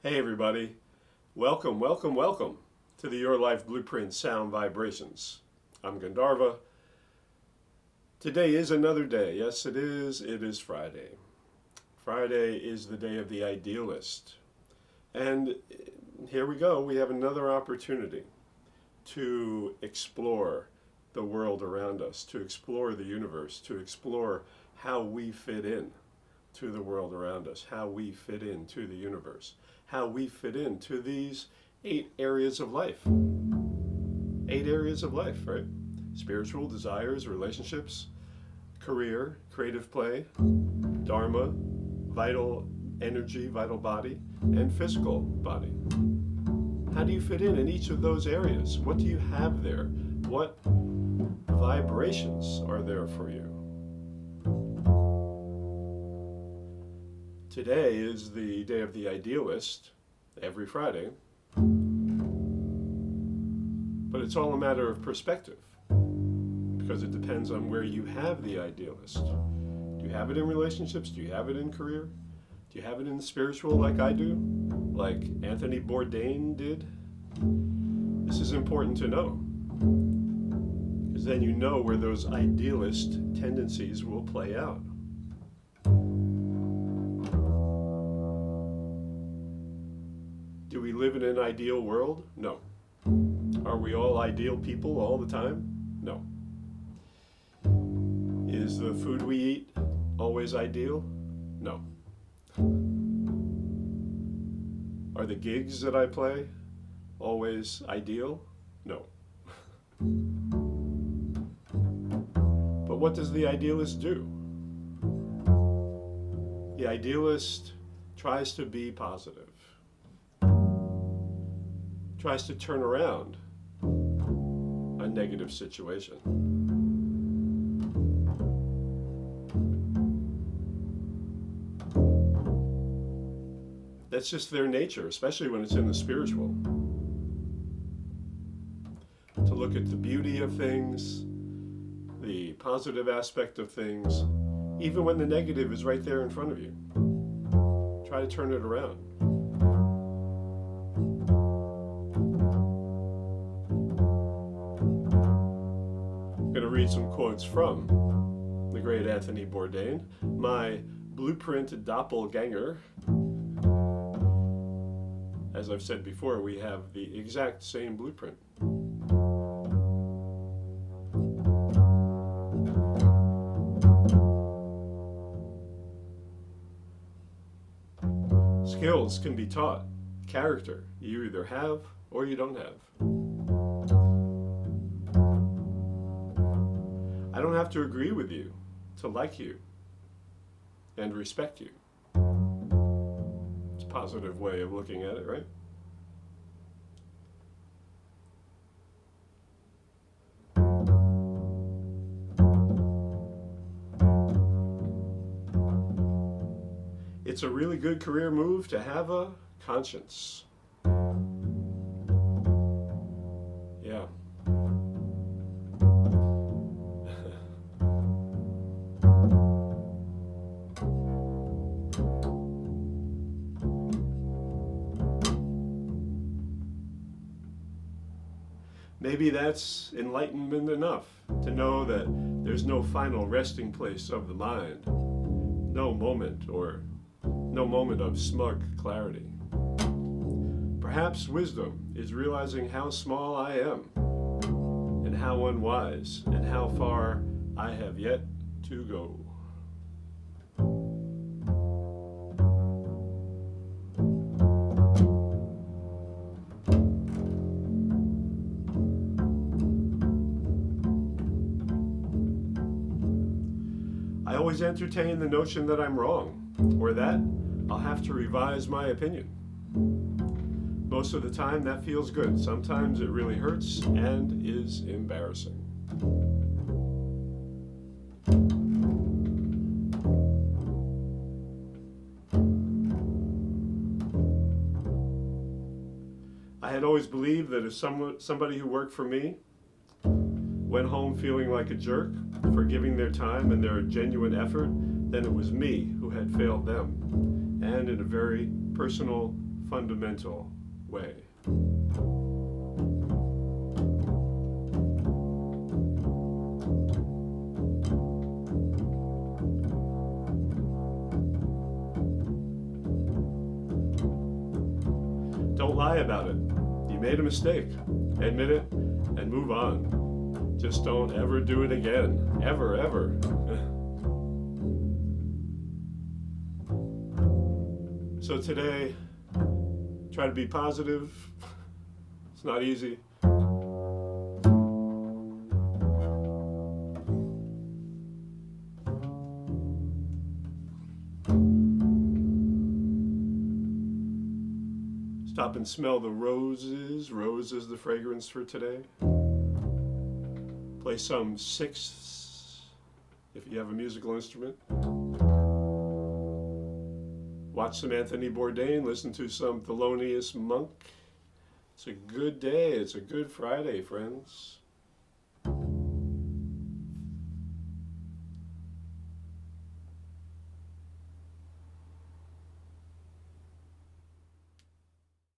Hey everybody, welcome to the Your Life Blueprint Sound Vibrations. I'm Gandharva. Today is another day. Yes, it is Friday. Friday is the day of the Idealist. And here we go, we have another opportunity to explore the world around us, to explore the universe, to explore how we fit in to the world around us, how we fit into the universe, how we fit into these 8 areas of life. 8 areas of life, right? Spiritual, desires, relationships, career, creative play, dharma, vital energy, vital body, and physical body. How do you fit in each of those areas? What do you have there? What vibrations are there for you? Today is the day of the Idealist, every Friday, but it's all a matter of perspective, because it depends on where you have the Idealist. Do you have it in relationships? Do you have it in career? Do you have it in spiritual like I do? Like Anthony Bourdain did? This is important to know, because then you know where those idealist tendencies will play out. Do we live in an ideal world? No. Are we all ideal people all the time? No. Is the food we eat always ideal? No. Are the gigs that I play always ideal? No. But what does the idealist do? The idealist tries to be positive, tries to turn around a negative situation. That's just their nature, especially when it's in the spiritual. To look at the beauty of things, the positive aspect of things, even when the negative is right there in front of you. Try to turn it around. I'm going to read some quotes from the great Anthony Bourdain, my blueprint doppelganger. As I've said before, we have the exact same blueprint. Skills can be taught. Character, you either have or you don't have. I don't have to agree with you to like you and respect you. It's a positive way of looking at it, right? It's a really good career move to have a conscience. Yeah. Maybe that's enlightenment enough to know that there's no final resting place of the mind, no moment of smug clarity. Perhaps wisdom is realizing how small I am, and how unwise, and how far I have yet to go. I always entertain the notion that I'm wrong, or that I'll have to revise my opinion. Most of the time that feels good. Sometimes it really hurts and is embarrassing. I had always believed that if somebody who worked for me went home feeling like a jerk for giving their time and their genuine effort, then it was me who had failed them. And in a very personal, fundamental way. Don't lie about it. You made a mistake. Admit it and move on. Just don't ever do it again. Ever, ever. So today, try to be positive. It's not easy. Stop and smell the roses. Rose is the fragrance for today. Play some sixths if you have a musical instrument. Watch some Anthony Bourdain. Listen to some Thelonious Monk. It's a good day. It's a good Friday, friends.